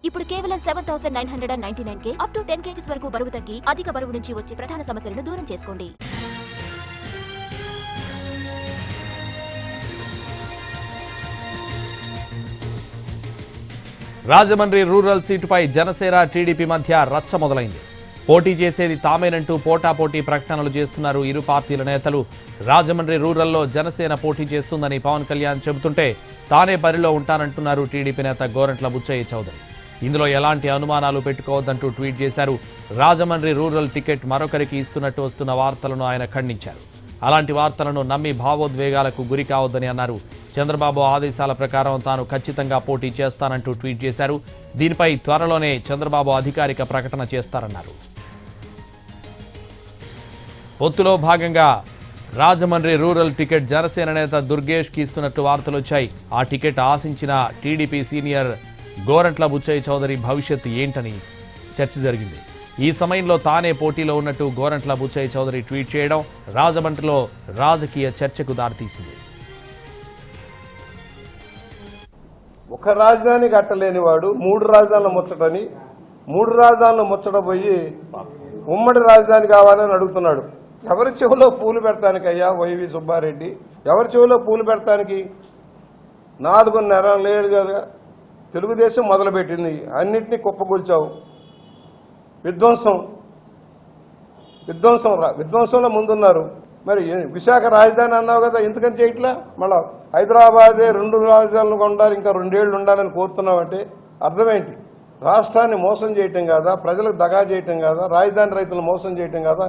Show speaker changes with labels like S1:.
S1: ఇప్పుడు కేవలం 7,999 up to 10 kgs వరకు బరువు తగ్గి అధిక బరువు నుంచి వచ్చే ప్రధాన సమస్యలను దూరం చేసుకోండి.
S2: రాజమండ్రి రూరల్ సీటుపై జనసేన టీడీపీ మధ్య రచ్చ మొదలైంది. పోటీ చేసేది తామేనంటూ పోటాపోటీ ప్రకటనలు చేస్తున్నారు ఇరు పార్టీల నేతలు. రాజమండ్రి రూరల్లో జనసేన పోటీ చేస్తుందని పవన్ కళ్యాణ్ చెబుతుంటే తానే బరిలో ఉంటానంటున్నారు టీడీపీ నేత గోరంట్ల బుచ్చయ్య చౌదరి. ఇందులో ఎలాంటి అనుమానాలు పెట్టుకోవద్దంటూ ట్వీట్ చేశారు. రాజమండ్రి రూరల్ టికెట్ మరొకరికి ఇస్తున్నట్టు వస్తున్న వార్తలను ఆయన ఖండించారు. అలాంటి వార్తలను నమ్మి భావోద్వేగాలకు గురి కావద్దని అన్నారు. చంద్రబాబు ఆదేశాల ప్రకారం తాను ఖచ్చితంగా పోటీ చేస్తానంటూ ట్వీట్ చేశారు. దీనిపై త్వరలోనే చంద్రబాబు అధికారిక ప్రకటన చేస్తారన్నారు. పొత్తులో భాగంగా రాజమండ్రి రూరల్ టికెట్ జనసేన నేత దుర్గేష్కి ఇస్తున్నట్టు వార్తలు వచ్చాయి. ఆ టికెట్ ఆశించిన టీడీపీ సీనియర్ గోరంట్ల బుచ్చయ్య చౌదరి భవిష్యత్తు ఏంటని చర్చ జరిగింది. ఈ సమయంలో తానే పోటీలో ఉన్నట్టు గోరంట్ల బుచ్చయ్య చౌదరి ట్వీట్ చేయడం రాజమండ్రిలో రాజకీయ చర్చకు దారితీసింది.
S3: ఒక రాజధాని కట్టలేని వాడు మూడు రాజధానుల ముచ్చటని, మూడు రాజధానులు ముచ్చటపోయి ఉమ్మడి రాజధాని కావాలని అడుగుతున్నాడు. ఎవరి చెవిలో పూలు పెడతానికి అయ్యా వైవి సుబ్బారెడ్డి? ఎవరి చెవిలో పూలు పెడతానికి? 4.5 ఏళ్ళుగా తెలుగుదేశం మొదలుపెట్టింది, అన్నింటినీ కుప్పగొల్చావు. విధ్వంసంలో ముందున్నారు. మరి విశాఖ రాజధాని అన్నావు కదా, ఎందుకని చేయట్లా? మళ్ళా హైదరాబాదే 2 రాజధానులు ఉండాలి, ఇంకా 2 ఏళ్ళు ఉండాలని కోరుతున్నావంటే అర్థమేంటి? రాష్ట్రాన్ని మోసం చేయటం కాదా? ప్రజలకు దగా చేయటం కాదా? రాజధాని రైతులను మోసం చేయటం కాదా?